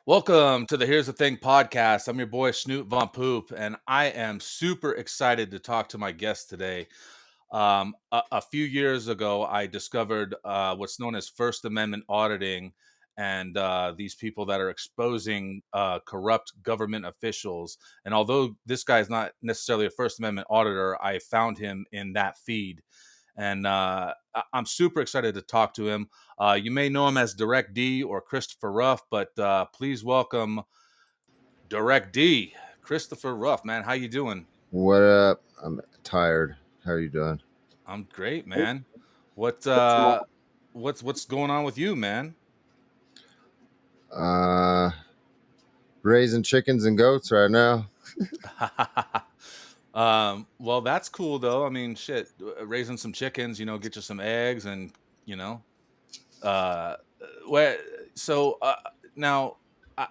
Welcome to the Here's the Thing podcast. I'm your boy Snoot Von Poop, and I am super excited to talk to my guest today. A few years ago, I discovered what's known as First Amendment auditing, and these people that are exposing corrupt government officials. And although this guy is not necessarily a First Amendment auditor, I found him in that feed, and I'm super excited to talk to him. You may know him as Direct D or Christopher Ruff, but please welcome Direct D, Christopher Ruff. Man, how you doing? What up? I'm tired. How are you doing? I'm great, man. What what's going on with you, man? Uh, Raising chickens and goats right now. Well, that's cool though. I mean, shit, raising some chickens, get you some eggs, and you know, uh, where so now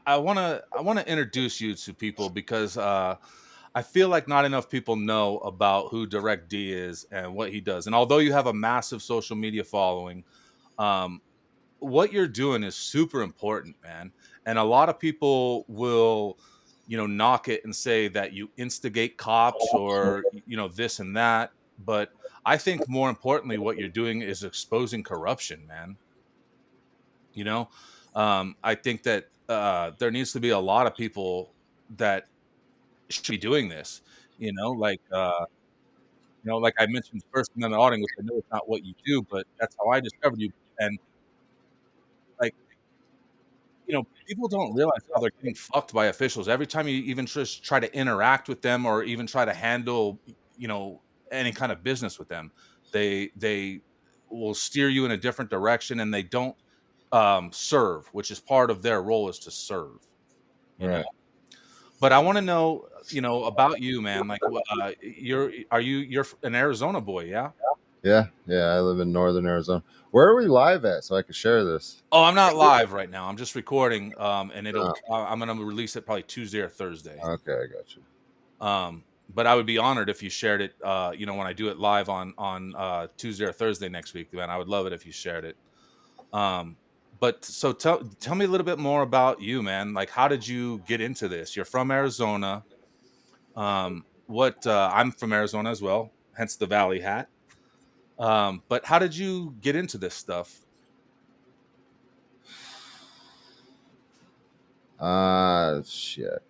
I want to introduce you to people because I feel like not enough people know about who Direct D is and what he does. And although you have a massive social media following, um, what you're doing is super important, man. And a lot of people will, knock it and say that you instigate cops or, this and that. But I think more importantly, what you're doing is exposing corruption, man. You know, I think that there needs to be a lot of people that should be doing this, like I mentioned, First Amendment auditing, which I know it's not what you do, but that's how I discovered you. And like, people don't realize how they're getting fucked by officials. Every time you even just try to interact with them or even try to handle, any kind of business with them, they will steer you in a different direction and they don't serve, which is part of their role is to serve, you know. Right. But I want to know, about you, man. Like, you're an Arizona boy, yeah? Yeah. Yeah. I live in northern Arizona. Where are we live at so I can share this? Oh, I'm not live right now. I'm just recording, and Oh, I'm gonna release it probably Tuesday or Thursday. okay. I got you. But I would be honored if you shared it. When I do it live on Tuesday or Thursday next week, man, I would love it if you shared it. Um, but so tell me a little bit more about you, man. Like, how did you get into this? You're from Arizona. What I'm from Arizona as well, hence the Valley hat. But how did you get into this stuff? Shit.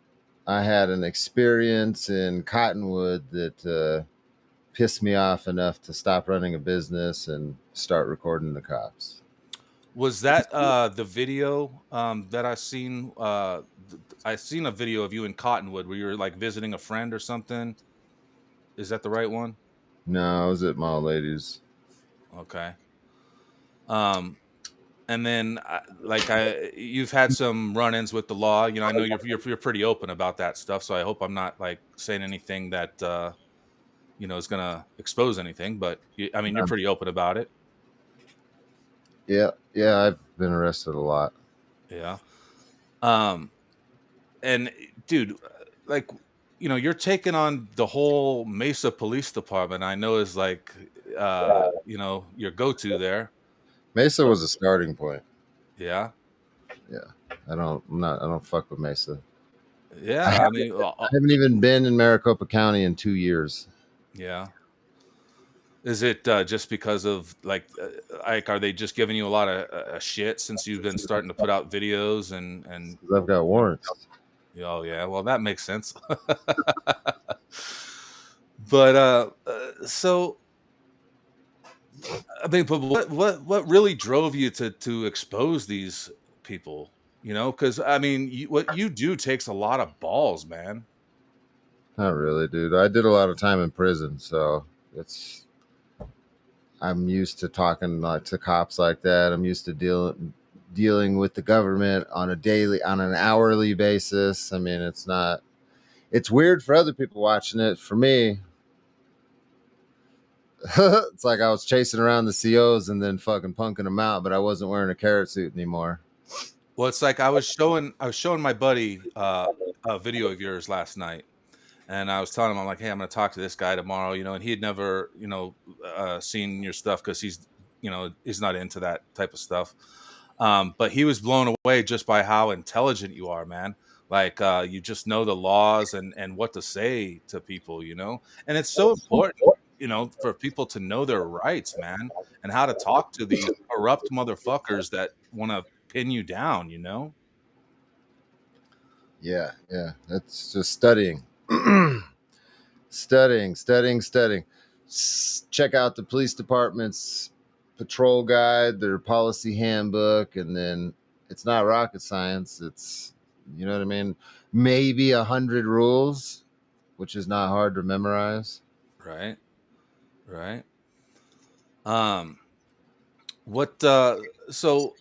I had an experience in Cottonwood that pissed me off enough to stop running a business and start recording the cops. Was that the video that I seen? I seen a video of you in Cottonwood where you were like visiting a friend or something. Is that the right one? No, I was at my old lady's. Okay. Um, and then you've had some run-ins with the law. I know you're pretty open about that stuff. So I hope I'm not like saying anything that is gonna expose anything. But I mean, you're pretty open about it. Yeah. Yeah. I've been arrested a lot. Yeah. Um, and dude, like, you're taking on the whole Mesa Police Department. I know is like, your go-to there. Mesa So was a starting point. yeah, Yeah. I don't fuck with Mesa. I yeah. I haven't, mean, I haven't even been in Maricopa County in 2 years. yeah. Is it just because of like, are they just giving you a lot of shit since you've been starting to put out videos and 'Cause I've got warrants. oh yeah, well that makes sense. But so I mean, but what really drove you to expose these people? Because I mean, what you do takes a lot of balls, man. Not really, dude. I did a lot of time in prison, so it's I'm used to talking like to cops like that. I'm used to dealing with the government on an hourly basis. I mean, it's weird for other people watching it. For me, it's like I was chasing around the COs and then fucking punking them out, but I wasn't wearing a carrot suit anymore. Well, it's like I was showing my buddy a video of yours last night. And I was telling him, I'm like, hey, I'm going to talk to this guy tomorrow, and he had never, seen your stuff because he's not into that type of stuff. But he was blown away just by how intelligent you are, man. Like, you just know the laws and what to say to people, you know? And it's so important, you know, for people to know their rights, man, and how to talk to these corrupt motherfuckers that wanna pin you down, you know? Yeah, yeah. That's just studying. Studying. Check out the police department's patrol guide, their policy handbook, and then it's not rocket science. It's, you know what I mean? Maybe 100 rules, which is not hard to memorize. Right, right. Um, what, so,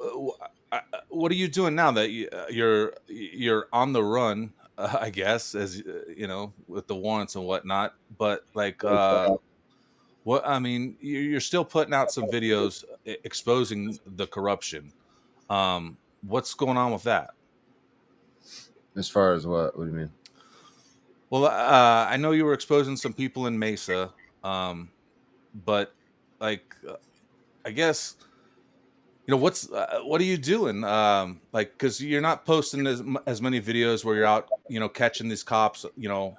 what are you doing now that you're on the run, I guess, as, you know, with the warrants and whatnot, but, like, what I mean, you're still putting out some videos exposing the corruption. What's going on with that? As far as what do you mean? Well, I know you were exposing some people in Mesa, but like, I guess you know what are you doing? Like, because you're not posting as many videos where you're out, you know, catching these cops, you know,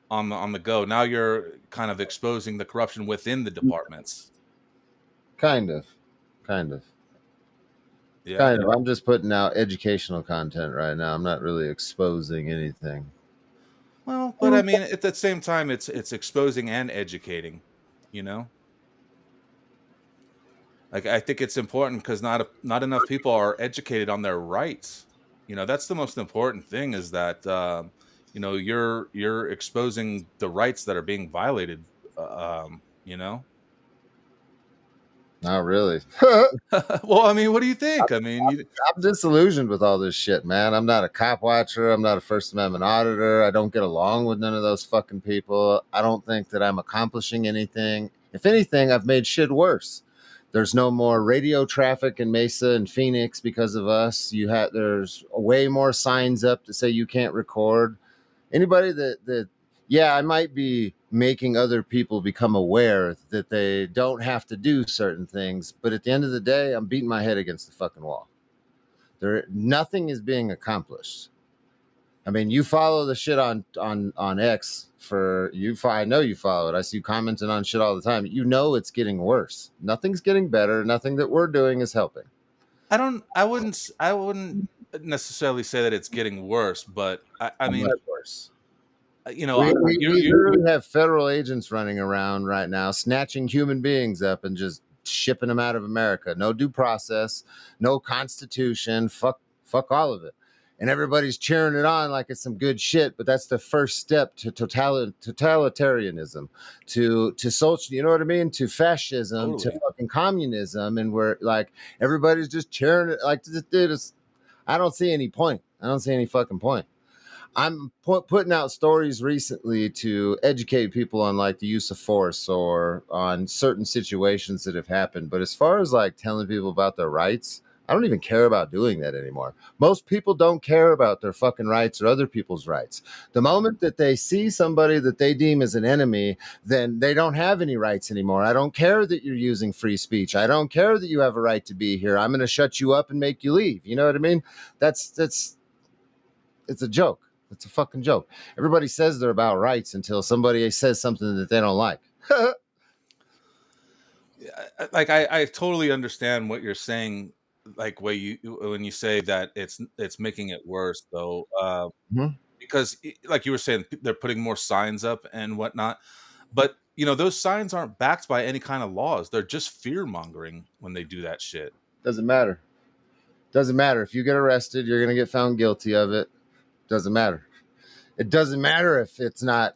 on the go. Now you're kind of exposing the corruption within the departments. Kind of. Kind of. Yeah. Kind of. I'm just putting out educational content right now. I'm not really exposing anything. Well, but I mean, at the same time, it's exposing and educating, you know? Like, I think it's important because not enough people are educated on their rights. You know, that's the most important thing is that, you know, you're exposing the rights that are being violated, you know? Not really. Well, I mean, what do you think? I mean, you I'm disillusioned with all this shit, man. I'm not a cop watcher. I'm not a First Amendment auditor. I don't get along with none of those fucking people. I don't think that I'm accomplishing anything. If anything, I've made shit worse. There's no more radio traffic in Mesa and Phoenix because of us. There's way more signs up to say you can't record. Anybody that yeah, I might be making other people become aware that they don't have to do certain things, but at the end of the day, I'm beating my head against the fucking wall. There, nothing is being accomplished. I mean, you follow the shit on X for you. I know you follow it. I see you commenting on shit all the time. You know it's getting worse. Nothing's getting better. Nothing that we're doing is helping. I wouldn't necessarily say that it's getting worse, but I mean, Much worse. you know, We literally have federal agents running around right now, snatching human beings up and just shipping them out of America. No due process, no constitution. Fuck all of it. And everybody's cheering it on like it's some good shit. But that's the first step to totalitarianism, to social. You know what I mean? To fascism, to totally. fucking communism, and we're like everybody's just cheering it. Like, dude, I don't see any point. I don't see any fucking point. I'm putting out stories recently to educate people on like the use of force or on certain situations that have happened. But as far as like telling people about their rights, I don't even care about doing that anymore. Most people don't care about their fucking rights or other people's rights. The moment that they see somebody that they deem as an enemy, then they don't have any rights anymore. I don't care that you're using free speech. I don't care that you have a right to be here. I'm going to shut you up and make you leave. You know what I mean? That's it's a joke. It's a fucking joke. Everybody says they're about rights until somebody says something that they don't like. Yeah, like I totally understand what you're saying. Like when you say that it's making it worse, though, Mhm. because like you were saying, they're putting more signs up and whatnot. But you know, those signs aren't backed by any kind of laws. They're just fear mongering when they do that shit. Doesn't matter. Doesn't matter. If you get arrested, you're going to get found guilty of it. Doesn't matter. It doesn't matter if it's not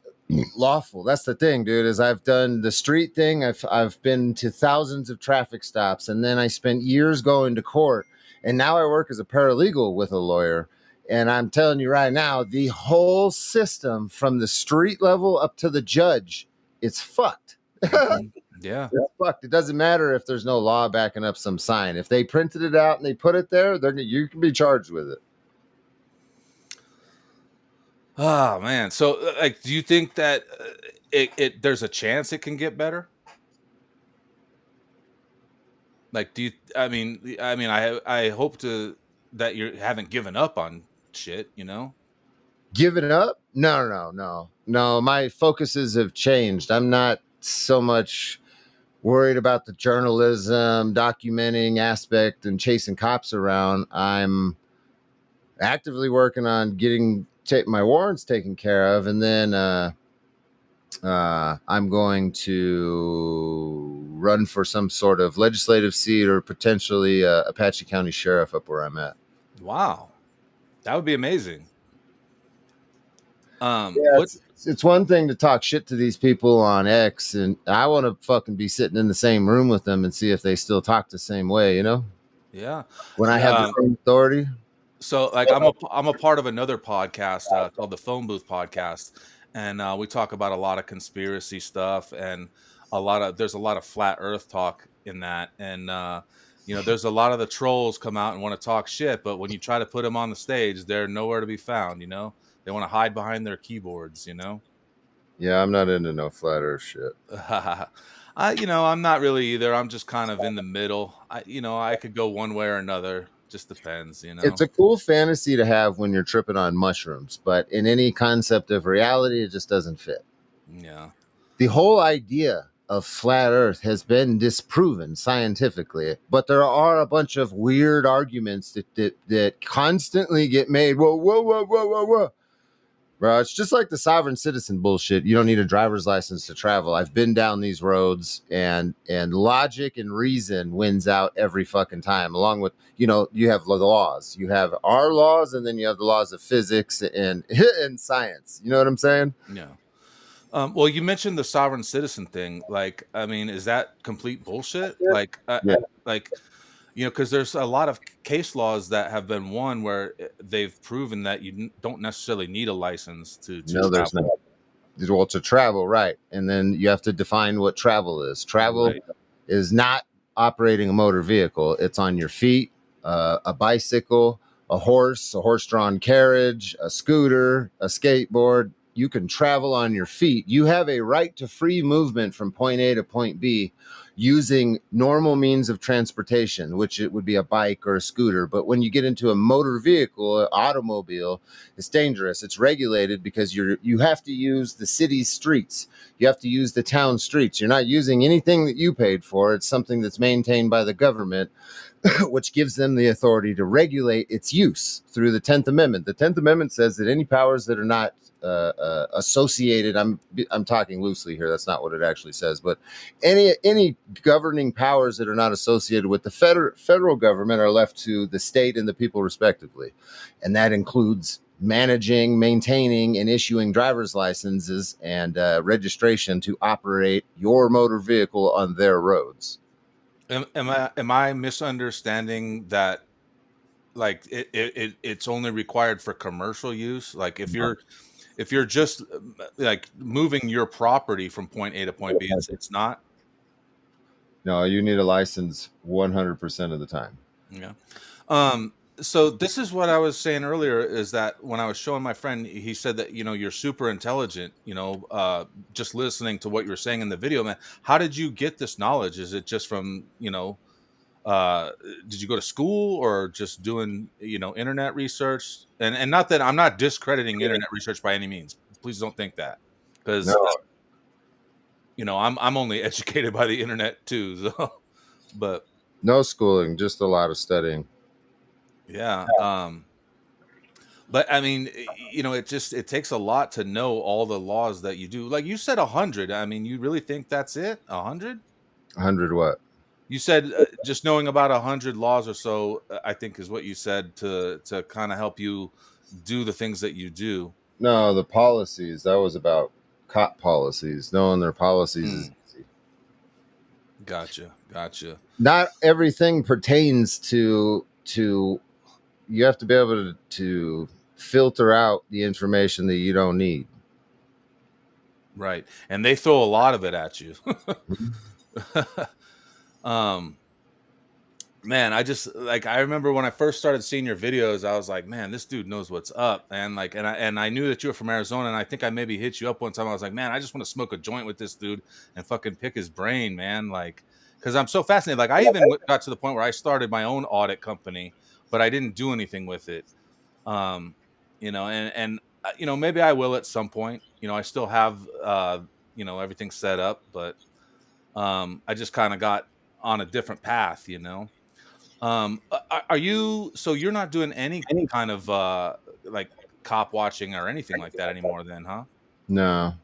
lawful. That's the thing, dude. Is I've done the street thing. I've been to thousands of traffic stops, and then I spent years going to court. And now I work as a paralegal with a lawyer. And I'm telling you right now, the whole system from the street level up to the judge, it's fucked. Mhm. Yeah. It's fucked. It doesn't matter if there's no law backing up some sign. If they printed it out and they put it there, you can be charged with it. Oh man. So, like, do you think that it there's a chance it can get better? Like, do you? I hope to that you haven't given up on shit. You know? Give it up? No, no, no, no. My focuses have changed. I'm not so much worried about the journalism, documenting aspect, and chasing cops around. I'm actively working on getting my warrants taken care of, and then I'm going to run for some sort of legislative seat or potentially Apache County Sheriff up where I'm at. Wow, that would be amazing. Yeah, What? it's one thing to talk shit to these people on X, and I want to fucking be sitting in the same room with them and see if they still talk the same way. You know, Yeah. when I have the Um, same authority. So, like, I'm a part of another podcast called the Phone Booth Podcast, and we talk about a lot of conspiracy stuff and there's a lot of flat Earth talk in that, and there's a lot of the trolls come out and want to talk shit, but when you try to put them on the stage, they're nowhere to be found. They want to hide behind their keyboards. Yeah, I'm not into no flat Earth shit. I'm not really either. I'm just kind of in the middle. I could go one way or another. Just depends. It's a cool fantasy to have when you're tripping on mushrooms, but in any concept of reality, it just doesn't fit. Yeah. The whole idea of flat Earth has been disproven scientifically, but there are a bunch of weird arguments that constantly get made. Whoa, whoa, whoa, whoa, whoa, whoa. Bro, it's just like the sovereign citizen bullshit. You don't need a driver's license to travel. I've been down these roads, and logic and reason wins out every fucking time. Along with, you have the laws. You have our laws, and then you have the laws of physics and and science. You know what I'm saying? Yeah. Well, you mentioned the sovereign citizen thing. Like, I mean, is that complete bullshit? Like, Yeah. like because there's a lot of case laws that have been won where they've proven that you don't necessarily need a license to No, there's travel. not. Well, to travel, right? And then you have to define what travel is. Travel Right. is not operating a motor vehicle. It's on your feet, a bicycle, a horse-drawn carriage, a scooter, a skateboard. You can travel on your feet. You have a right to free movement from point A to point B using normal means of transportation, which it would be a bike or a scooter. But when you get into a motor vehicle, an automobile, it's dangerous. It's regulated because you have to use the city's streets. You have to use the town streets. You're not using anything that you paid for. It's something that's maintained by the government, which gives them the authority to regulate its use through the 10th Amendment. The 10th Amendment says that any powers that are not associated, I'm talking loosely here. That's not what it actually says, but any governing powers that are not associated with the federal government are left to the state and the people respectively, and that includes managing, maintaining, and issuing driver's licenses and registration to operate your motor vehicle on their roads. Am I misunderstanding that? Like, it's only required for commercial use. Like, if you're just like moving your property from point A to point B, it's not. No, you need a license 100% of the time. Yeah. So this is what I was saying earlier is that when I was showing my friend, he said that, you're super intelligent, just listening to what you were saying in the video, man. How did you get this knowledge? Is it just from, uh did you go to school or just doing, internet research? And not that I'm not discrediting internet research by any means. Please don't think that. Cuz No, I'm only educated by the internet too. So but no schooling, just a lot of studying. yeah, but I mean, it takes a lot to know all the laws that you do. Like you said 100. I mean, you really think that's it? 100? 100 what? You said just knowing about 100 laws or so, I think is what you said to kind of help you do the things that you do. No, the policies. That was about cop policies. Knowing their policies is Mm, easy. gotcha. Gotcha. Not everything pertains to you have to be able to filter out the information that you don't need. Right. And they throw a lot of it at you. um Man, I remember when I first started seeing your videos, I was like, man, this dude knows what's up. And like, and I knew that you were from Arizona, and I think I maybe hit you up one time. I was like, man, I just want to smoke a joint with this dude and fucking pick his brain, man. Like, because I'm so fascinated. Like I even got to the point where I started my own audit company, but I didn't do anything with it. Um, maybe I will at some point. I still have everything set up, but I just kind of got on a different path. Are you so you're not doing any kind of like cop watching or anything like that anymore then, huh? No.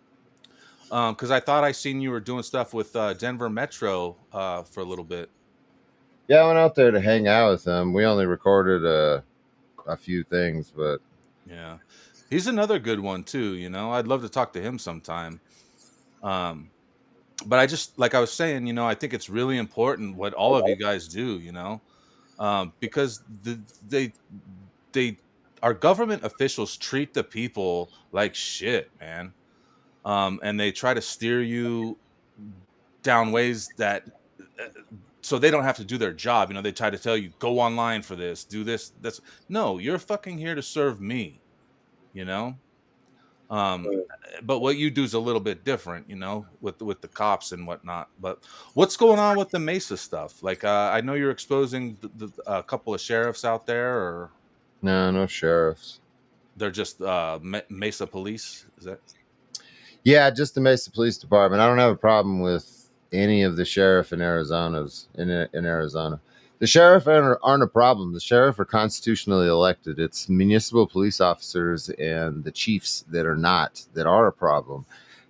Because I thought I seen you were doing stuff with Denver Metro for a little bit. Yeah, I went out there to hang out with them. We only recorded a few things, but Yeah. He's another good one too, I'd love to talk to him sometime. Um, but I just like I was saying, I think it's really important what all of you guys do, because they our government officials treat the people like shit, man. And they try to steer you down ways that uh, so they don't have to do their job. They try to tell you go online for this, do this. That's no, you're fucking here to serve me. You know. But what you do is a little bit different, with the cops and whatnot. But what's going on with the Mesa stuff? Like, I know you're exposing a couple of sheriffs out there, or no, no sheriffs. they're just Mesa police. Is that Yeah, just the Mesa Police Department. I don't have a problem with any of the sheriff in in Arizona. The sheriff aren't a problem. The sheriff are constitutionally elected. It's municipal police officers and the chiefs that are not that are a problem.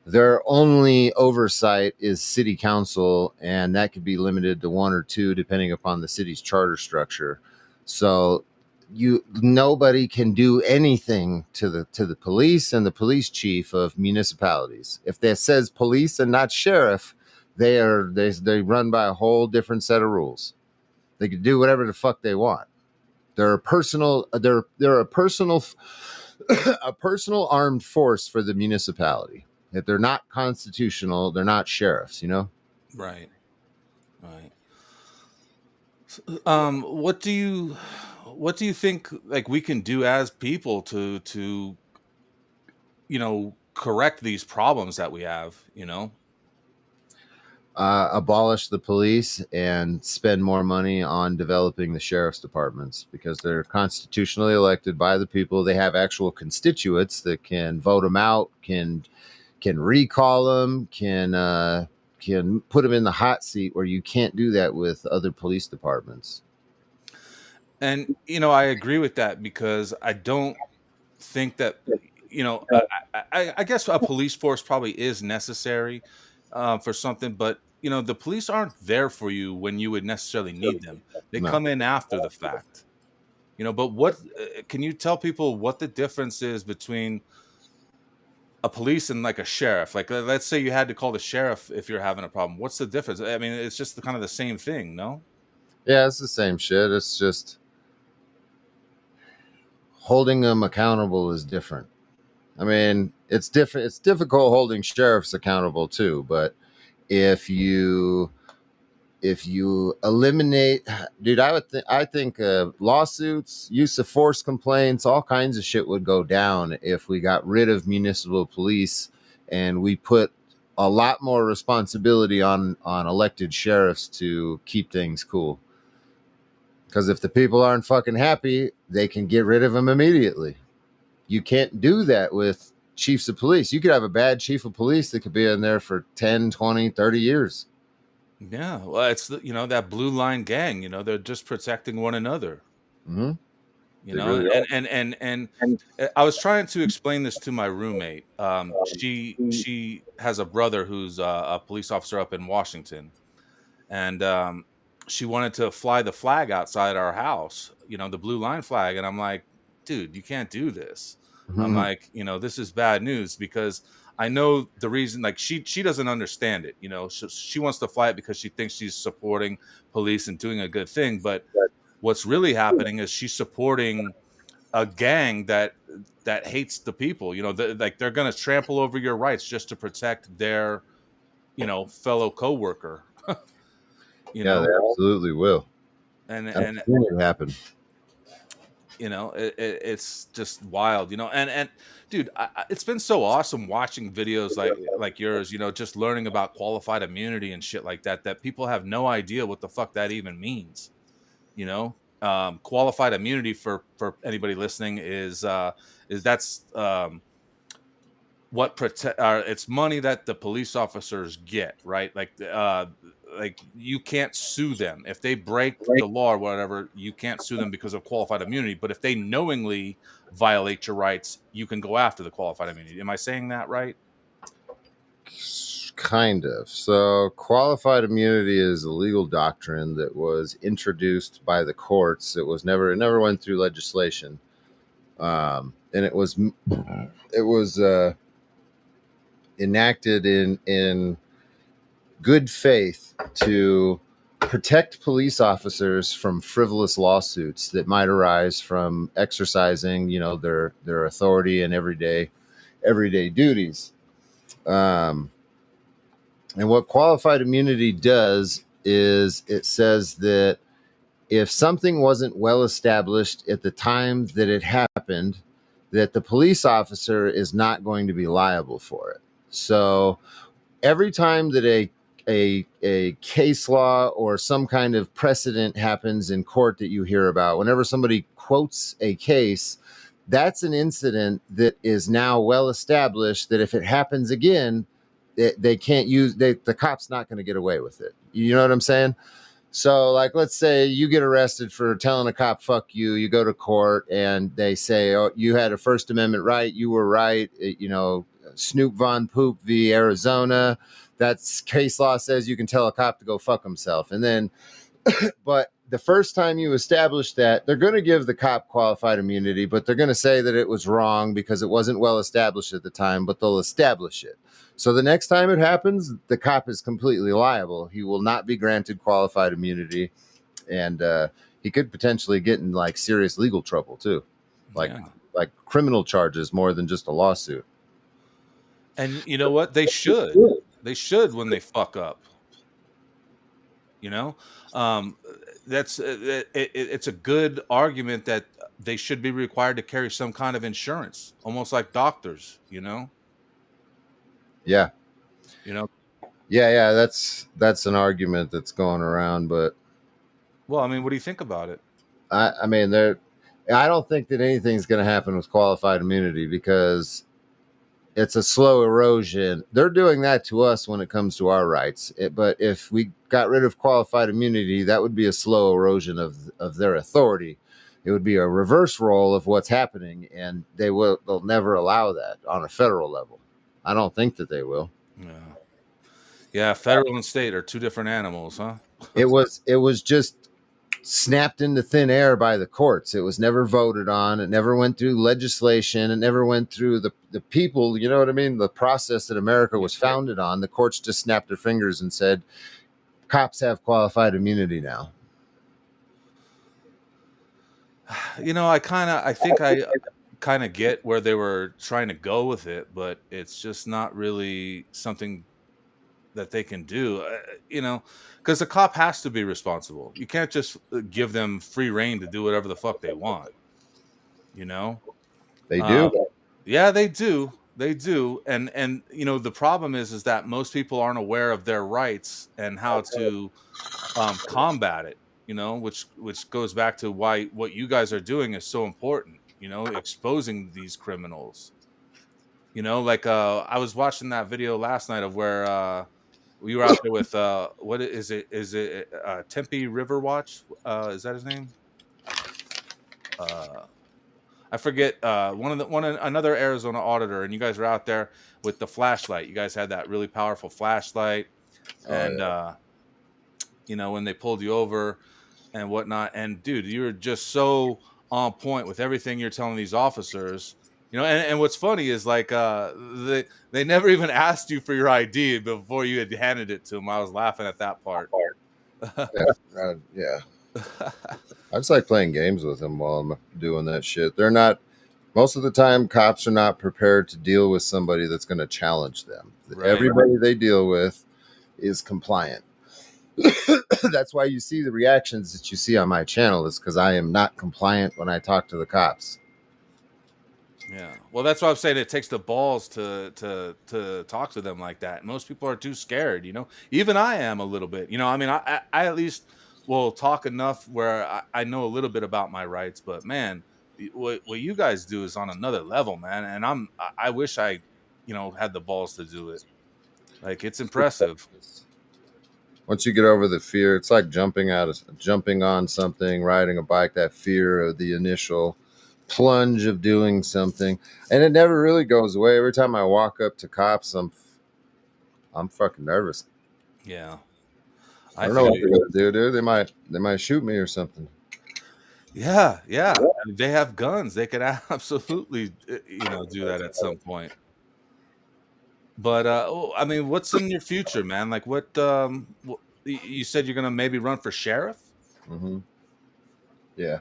Their only oversight is city council, and that could be limited to one or two depending upon the city's charter structure. So nobody can do anything to the police and the police chief of municipalities. If that says police and not sheriff, they run by a whole different set of rules. They can do whatever the fuck they want. They're a personal a personal armed force for the municipality. If they're not constitutional, they're not sheriffs, you know? right? Right. What do you think like we can do as people to correct these problems that we have? Abolish the police and spend more money on developing the sheriff's departments because they're constitutionally elected by the people. They have actual constituents that can vote them out, can recall them, can put them in the hot seat where you can't do that with other police departments. And I agree with that because I don't think that I guess a police force probably is necessary for something, but the police aren't there for you when you would necessarily need them. They No. come in after the fact. But what can you tell people what the difference is between a police and like a sheriff? Like, let's say you had to call the sheriff if you're having a problem. What's the difference? I mean, it's just kind of the same thing, no? Yeah, it's the same shit. It's just holding them accountable is different. I mean, it's different. It's difficult holding sheriffs accountable too, but if you eliminate, dude, I think lawsuits, use of force complaints, all kinds of shit would go down if we got rid of municipal police and we put a lot more responsibility on elected sheriffs to keep things cool. Because if the people aren't fucking happy, they can get rid of them immediately. You can't do that with chiefs of police. You could have a bad chief of police that could be in there for 10, 20, 30 years. Yeah, well, it's that blue line gang. They're just protecting one another. Mm-hmm. They And really I was trying to explain this to my roommate. She has a brother who's a police officer up in Washington, and she wanted to fly the flag outside our house, the blue line flag, and I'm like, dude, you can't do this. I'm are. like, this is bad news because I know the reason. Like she doesn't understand it. She wants to fly it because she thinks she's supporting police and doing a good thing, but what's really happening is she's supporting a gang that hates the people. Like they're going to trample over your rights just to protect their fellow coworker. you Yeah, they know absolutely will. and I've and seen it happen. It's just wild, and dude, it's been so awesome watching videos like yours, just learning about qualified immunity and shit like that, that people have no idea what the fuck that even means. Qualified immunity, for anybody listening, is that's what protect it's money that the police officers get, right? Like you can't sue them if they break the law or whatever. You can't sue them because of qualified immunity, but if they knowingly violate your rights, you can go after the qualified immunity. Am I saying that right? Kind of. So, qualified immunity is a legal doctrine that was introduced by the courts. It never went through legislation, and it was enacted in good faith to protect police officers from frivolous lawsuits that might arise from exercising, their authority and everyday duties. Um, And what qualified immunity does is it says that if something wasn't well established at the time that it happened, that the police officer is not going to be liable for it. So every time that a case law or some kind of precedent happens in court that you hear about, whenever somebody quotes a case, that's an incident that is now well established that if it happens again, they can't the cop's not going to get away with it. You know what I'm saying? So, like, let's say you get arrested for telling a cop "fuck you." You go to court, and they say, "Oh, you had a First Amendment right. You were right." Snoop Von Poop v. Arizona. That's case law says you can tell a cop to go fuck himself, and then but the first time you establish that, they're going to give the cop qualified immunity, but they're going to say that it was wrong because it wasn't well established at the time, but they'll establish it. So the next time it happens, the cop is completely liable. He will not be granted qualified immunity, and he could potentially get in like serious legal trouble too, like Yeah. like criminal charges more than just a lawsuit. And you know what? They should when they fuck up. You know, um, that's it's a good argument that they should be required to carry some kind of insurance, almost like doctors. Yeah, You know. yeah. That's an argument that's going around, but Well, I mean, what do you think about it? I mean, I don't think that anything's going to happen with qualified immunity because it's a slow erosion. They're doing that to us when it comes to our rights. But if we got rid of qualified immunity, that would be a slow erosion of their authority. It would be a reverse role of what's happening, and they'll never allow that on a federal level. I don't think that they will. Yeah, yeah. Federal and state are two different animals, huh? It was just snapped into thin air by the courts. It was never voted on. It never went through legislation. It never went through the people. You know what I mean? The process that America Yeah. was founded on. The courts just snapped their fingers and said, cops have qualified immunity now. I think I get where they were trying to go with it, but it's just not really something that they can do. Because the cop has to be responsible. You can't just give them free reign to do whatever the fuck they want. You know. They do. Um, yeah, they do. They do. And the problem is that most people aren't aware of their rights and how to combat it. Which goes back to why what you guys are doing is so important. Exposing these criminals. Like I was watching that video last night of where we were out there with what is it? Is it Tempe River Watch? Is that his name? Uh, I forget. Another Arizona auditor, and you guys were out there with the flashlight. You guys had that really powerful flashlight, Oh and yeah. when they pulled you over and whatnot. And dude, you were just so on point with everything you're telling these officers. And what's funny is like they never even asked you for your ID before you had handed it to them. I was laughing at that part. Yeah. I just like playing games with them while I'm doing that shit. They're not. Most of the time, cops are not prepared to deal with somebody that's going to challenge them. Right. Everybody they deal with is compliant. That's why you see the reactions that you see on my channel, is because I am not compliant when I talk to the cops. Yeah. Well, that's why I'm saying it takes the balls to talk to them like that. Most people are too scared, you know. Even I am a little bit. You know, I mean, I at least will talk enough where I know a little bit about my rights, but man, what you guys do is on another level, man. And I wish I, had the balls to do it. Like it's impressive. Once you get over the fear, it's like jumping on something, riding a bike. That fear of the initial plunge of doing something, and it never really goes away. Every time I walk up to cops, I'm fucking nervous. Yeah. I I don't know feel what they're you. gonna do, dude. They might shoot me or something. Yeah, yeah. They have guns. They could absolutely, do that at some point. But, I mean, what's in your future, man? Like, you said you're gonna maybe run for sheriff? Hmm. Yeah,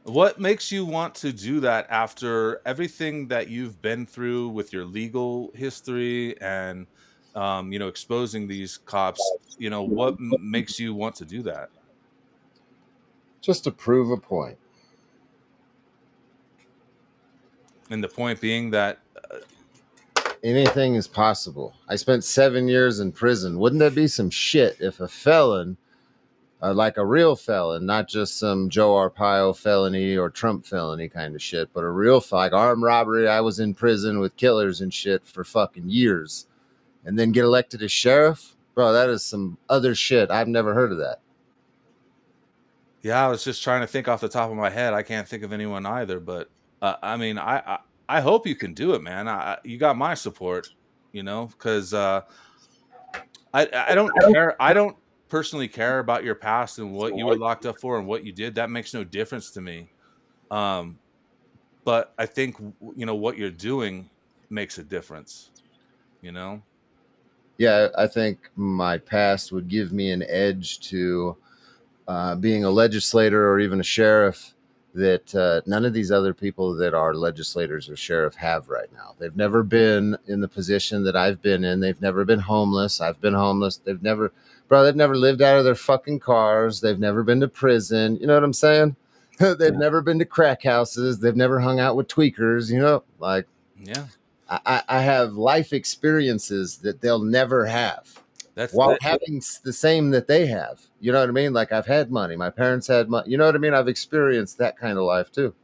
What makes you want to do that after everything that you've been through with your legal history and, exposing these cops? What makes you want to do that? just to prove a point. And the point being that, Anything is possible. I spent 7 years in prison. Wouldn't that be some shit if a felon, like a real felon, not just some Joe Arpaio felony or Trump felony kind of shit, but a real like armed robbery? I was in prison with killers and shit for fucking years, and then get elected as sheriff, bro. That is some other shit. I've never heard of that. yeah, I was just trying to think off the top of my head. I can't think of anyone either, but, I mean, I hope you can do it, man. You got my support, because, I don't care. I don't personally care about your past and what you were locked up for and what you did. That makes no difference to me. Um, but I think what you're doing makes a difference. You know? Yeah, I think my past would give me an edge to being a legislator or even a sheriff that none of these other people that are legislators or sheriff have right now. They've never been in the position that I've been in. They've never been homeless. I've been homeless. They've never lived out of their fucking cars. They've never been to prison. You know what I'm saying? They've Yeah. never been to crack houses. They've never hung out with tweakers. Like Yeah. I have life experiences that they'll never have That's while that, having the same that they have. You know what I mean? Like I've had money. My parents had money. You know what I mean? I've experienced that kind of life too.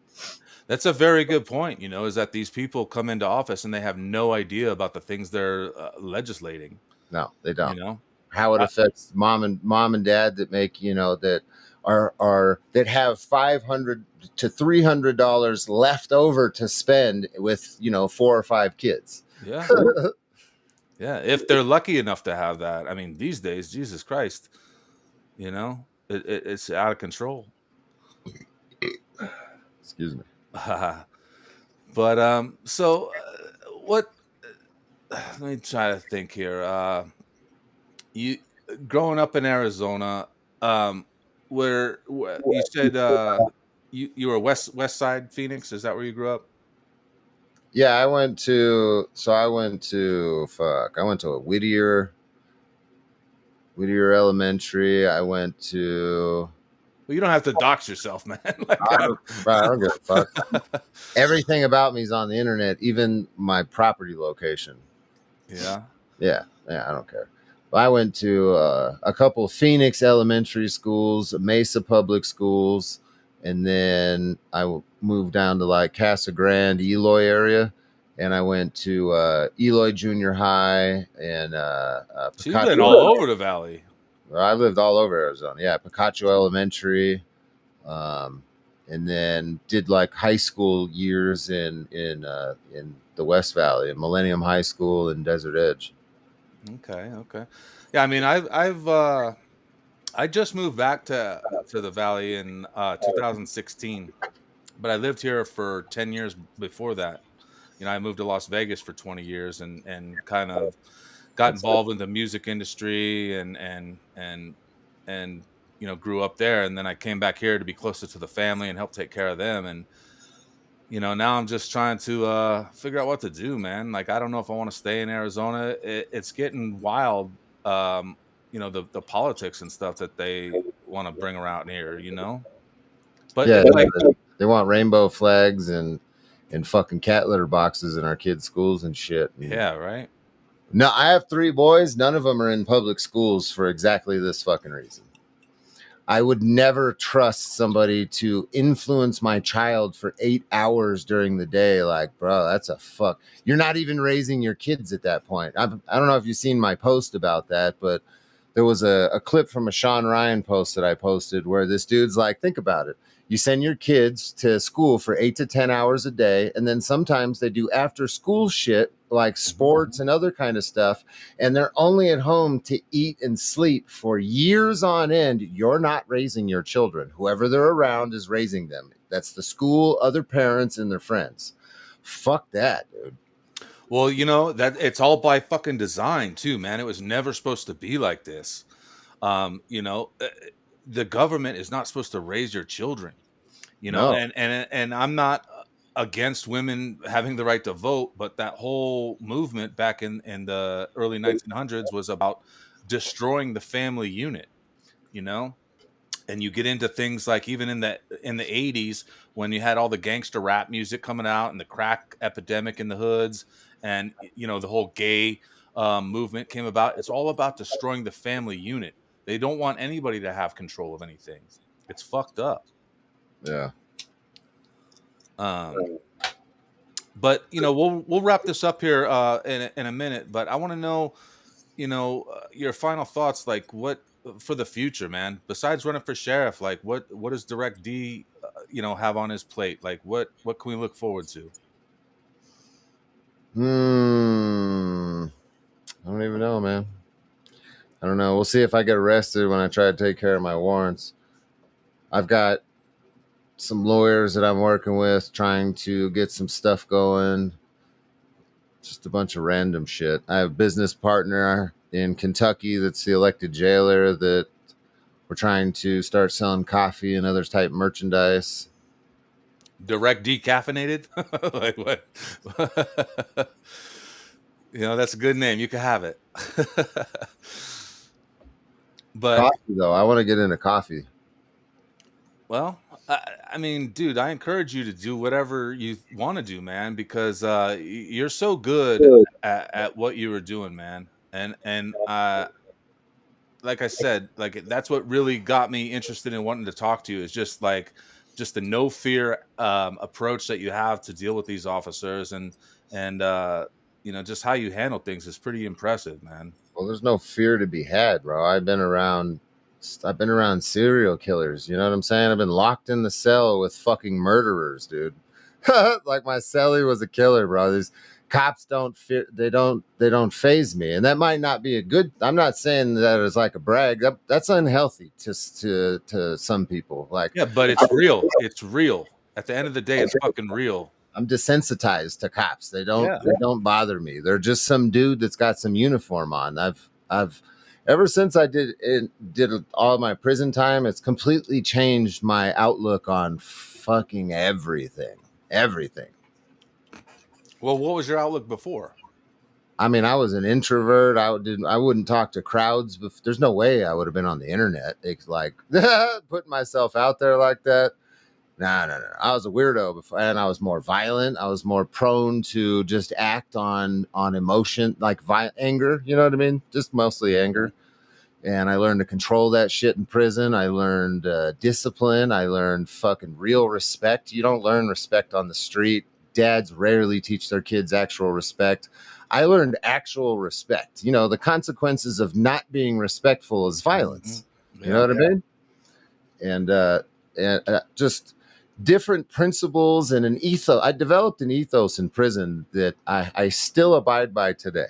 that's a very good point. Is that these people come into office and they have no idea about the things they're legislating. No, they You don't. know? How it I, affects mom and dad that make, that are that have 500 to $300 left over to spend with, 4 or 5 kids. yeah. Yeah. If they're lucky enough to have that. I mean, these days, Jesus Christ, it's out of control. Excuse me. But, what let me try to think here. You growing up in Arizona, um, where you said, you were West Side Phoenix, is that where you grew up? Yeah, I went to Whittier Elementary. I went to Well, you don't have to dox yourself, man, like, I don't give a fuck. Everything about me is on the internet, even my property location. Yeah. Yeah, yeah, I don't care. I went to a couple of Phoenix elementary schools, Mesa public schools, and then moved down to like Casa Grande, Eloy area, and I went to Eloy Junior High and So you've been all Picacho. over the valley. I lived all over Arizona. Yeah, Picacho Elementary, um, and then did like high school years in the West Valley, in Millennium High School and Desert Edge. Okay, okay. Yeah, I mean, I just moved back to the valley in, 2016, but I lived here for 10 years before that. I moved to Las Vegas for 20 years and kind of got That's it. involved in the music industry and grew up there, and then I came back here to be closer to the family and help take care of them, and now I'm just trying to figure out what to do, man. Like I don't know if I want to stay in Arizona. It's getting wild. the politics and stuff that they want to bring around here, but Yeah, it's like, they want rainbow flags and fucking cat litter boxes in our kids' schools and shit. And yeah, right. no, I have 3 boys. None of them are in public schools for exactly this fucking reason. I would never trust somebody to influence my child for 8 hours during the day. Like, bro, that's a fuck. You're not even raising your kids at that point. I don't know if you've seen my post about that, but there was a clip from a Sean Ryan post that I posted where this dude's like, think about it. You send your kids to school for 8 to 10 hours a day, and then sometimes they do after school shit like Mhm. sports and other kind of stuff, and they're only at home to eat and sleep for years on end. You're not raising your children. Whoever they're around is raising them. That's the school, other parents, and their friends. Fuck that, dude. Well, that it's all by fucking design too, man. It was never supposed to be like this. Um, you know, uh, the government is not supposed to raise your children. No. And I'm not against women having the right to vote, but that whole movement back in the early 1900s was about destroying the family unit, you know? And you get into things like even in the 80s when you had all the gangster rap music coming out and the crack epidemic in the hoods, and the whole gay movement came about. It's all about destroying the family unit. They don't want anybody to have control of anything. It's fucked up. Yeah. um but we'll wrap this up here in a minute, but I want to know, your final thoughts, like what for the future, man, besides running for sheriff. Like what does Direct D have on his plate? Like what can we look forward to? I don't even know, man. I don't know. We'll see if I get arrested when I try to take care of my warrants. I've got some lawyers that I'm working with trying to get some stuff going. Just a bunch of random shit. I have a business partner in Kentucky that's the elected jailer that we're trying to start selling coffee and other type merchandise. Direct decaffeinated? Like what? That's a good name, you can have it. But Coffee, though, I want to get into coffee. well, I mean, dude, I encourage you to do whatever you want to do, man, because you're so good at what you were doing, man. And like I said, like that's what really got me interested in wanting to talk to you, is just the no fear approach that you have to deal with these officers, and just how you handle things is pretty impressive, man. Well, there's no fear to be had, bro. I've been around serial killers. You know what I'm saying? I've been locked in the cell with fucking murderers, dude. Like my cellie was a killer, bro. These cops don't fear. They don't phase me, and that might not be a good. I'm not saying that as like a brag. That's unhealthy to some people. Like Yeah, but it's real. It's real. At the end of the day, it's fucking real. I'm desensitized to cops. Yeah. They don't bother me. They're just some dude that's got some uniform on. I've ever since I did all my prison time, it's completely changed my outlook on fucking everything. Everything. Well, what was your outlook before? I mean, I was an introvert. I wouldn't talk to crowds. There's no way I would have been on the internet. It's like putting myself out there like that. No, no, no. I was a weirdo before, and I was more violent. I was more prone to just act on emotion, like anger. You know what I mean? Just mostly Mhm. anger. And I learned to control that shit in prison. I learned discipline. I learned fucking real respect. You don't learn respect on the street. Dads rarely teach their kids actual respect. I learned actual respect. You know, the consequences of not being respectful is Mhm. violence. You know Yeah. what I mean? And just different principles and an ethos. I developed an ethos in prison that I still abide by today.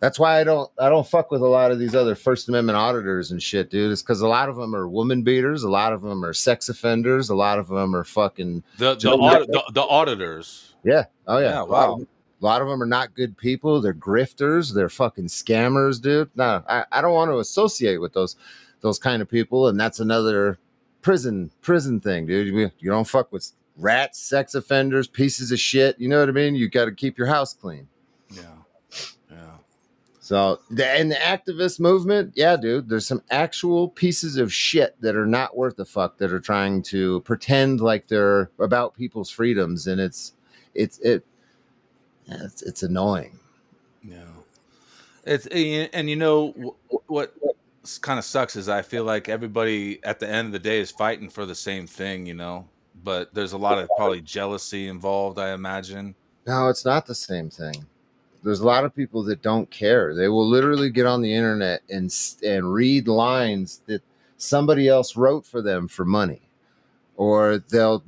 That's why I don't fuck with a lot of these other First Amendment auditors and shit, dude. It's because a lot of them are woman beaters, a lot of them are sex offenders, a lot of them are fucking just The auditors. yeah, oh yeah. Yeah, wow. A lot of them are not good people. They're grifters. They're fucking scammers, dude. No, I don't want to associate with those kind of people. And that's another prison thing, dude. You don't fuck with rats, sex offenders, pieces of shit. You know what I mean? You got to keep your house clean. Yeah. Yeah. So, and the activist movement, yeah, dude, there's some actual pieces of shit that are not worth a fuck that are trying to pretend like they're about people's freedoms, and it's it it's annoying. Yeah. And what kind of sucks is I feel like everybody at the end of the day is fighting for the same thing, but there's a lot of probably jealousy involved, I imagine. No, it's not the same thing. There's a lot of people that don't care. They will literally get on the internet and read lines that somebody else wrote for them for money, or they'll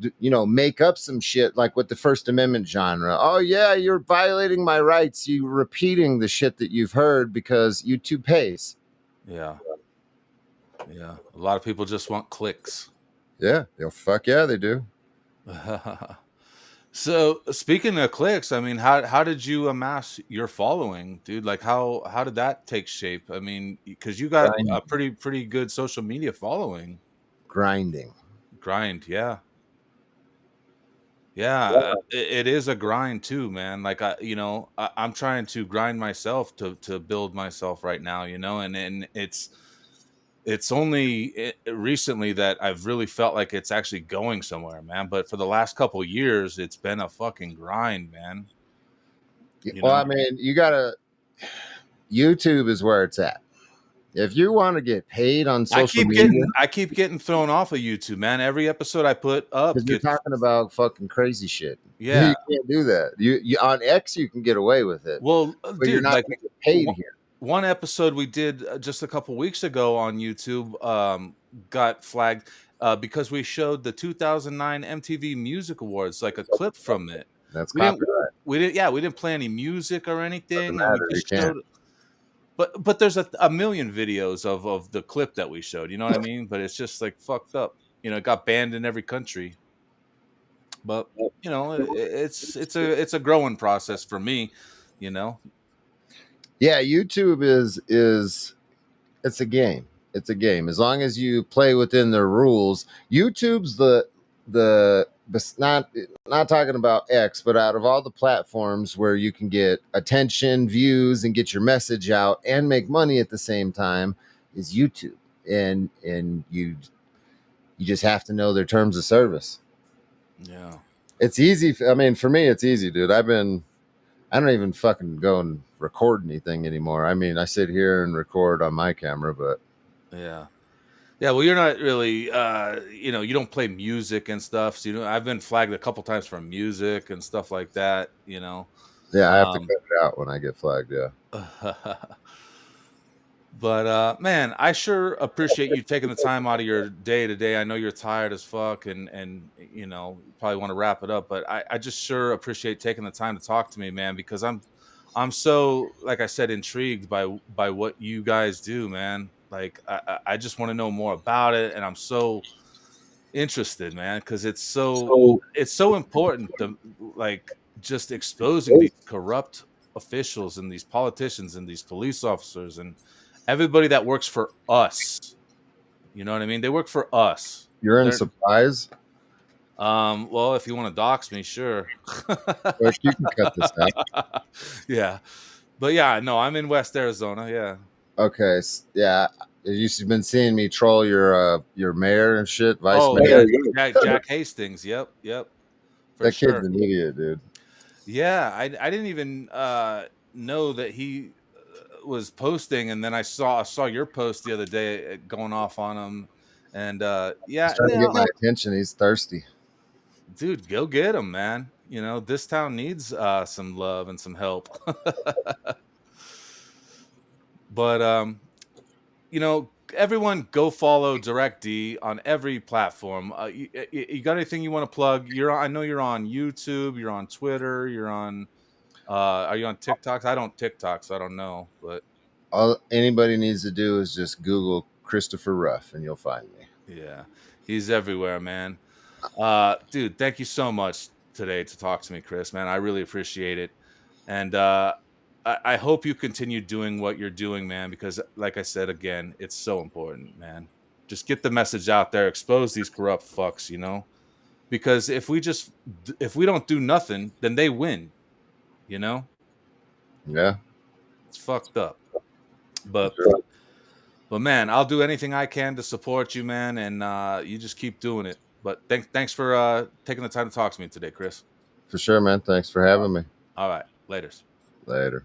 make up some shit like with the First Amendment genre. Oh yeah, you're violating my rights. You repeating the shit that you've heard because YouTube pays. Yeah. Yeah. A lot of people just want clicks. Yeah, they'll fuck yeah, they do. So speaking of clicks, I mean, how did you amass your following, dude? Like how did that take shape? I mean, because you got a Grinding, pretty good social media following. grinding. Grind, yeah. Yeah, it is a grind too, man. Like I'm trying to grind myself to build myself right now, and it's only recently that I've really felt like it's actually going somewhere, man. But for the last couple years, it's been a fucking grind, man. You Well, know, I mean, you gotta. YouTube is where it's at. If you want to get paid on social media, I keep getting thrown off of YouTube, man. Every episode I put up because you're gets talking about fucking crazy shit. yeah. You can't do that. You on X you can get away with it, Well, but you're dude, not like going to get paid one here. one episode we did just a couple weeks ago on YouTube got flagged because we showed the 2009 MTV Music Awards, like a clip from it. That's We didn't, copyright. yeah, we didn't play any music or Doesn't anything, and we matter. You just can't. showed. But there's a million videos of the clip that we showed. You know what I mean? But it's just like fucked up. It got banned in every country. But it's a growing process for me. You know. Yeah, YouTube is it's a game. It's a game. As long as you play within the rules. YouTube's not talking about X, but out of all the platforms where you can get attention, views, and get your message out and make money at the same time, is YouTube. And you just have to know their terms of service. Yeah. It's easy. I mean, for me, it's easy, dude. I don't even fucking go and record anything anymore. I mean, I sit here and record on my camera, but Yeah. Yeah, well, you're not really, you don't play music and stuff. So, I've been flagged a couple times for music and stuff like that. yeah, I have to cut Um, it out when I get flagged. Yeah. but man, I sure appreciate you taking the time out of your day today. I know you're tired as fuck and you probably want to wrap it up, but I just sure appreciate taking the time to talk to me, man, because I'm so, like I said, intrigued by what you guys do, man. Like I just want to know more about it, and I'm so interested, man, because it's so important to like just exposing these corrupt officials and these politicians and these police officers and everybody that works for us. You know what I mean? They work for us. You're in They're supplies. well, if you want to dox me, sure. Look, you can cut this out. Yeah. But yeah, no, I'm in West Arizona, yeah. Okay. Yeah. You've been seeing me troll your mayor and shit, vice Oh mayor. yeah, Jack Hastings. Yep, yep, for That kid's sure. an idiot, dude. Yeah, I didn't even know that he was posting, and then I saw your post the other day going off on him, and He's yeah, trying to get my attention. He's thirsty. dude, go get him, man. This town needs some love and some help. But everyone go follow Direct D on every platform. You got anything you want to plug? I know you're on YouTube, you're on Twitter, you're on. Are you on TikToks? I don't TikTok, so I don't know. But All anybody needs to do is just Google Christopher Ruff, and you'll find me. yeah, he's everywhere, man. Dude, thank you so much today to talk to me, Chris. Man, I really appreciate it, and I hope you continue doing what you're doing, man. Because, like I said again, it's so important, man. Just get the message out there, expose these corrupt fucks, Because if we don't do nothing, then they win. You know, Yeah. it's fucked up. For But sure. but man, I'll do anything I can to support you, man, and you just keep doing it. But thanks for taking the time to talk to me today, Chris. For sure, man. Thanks for having me. All right, later. Later.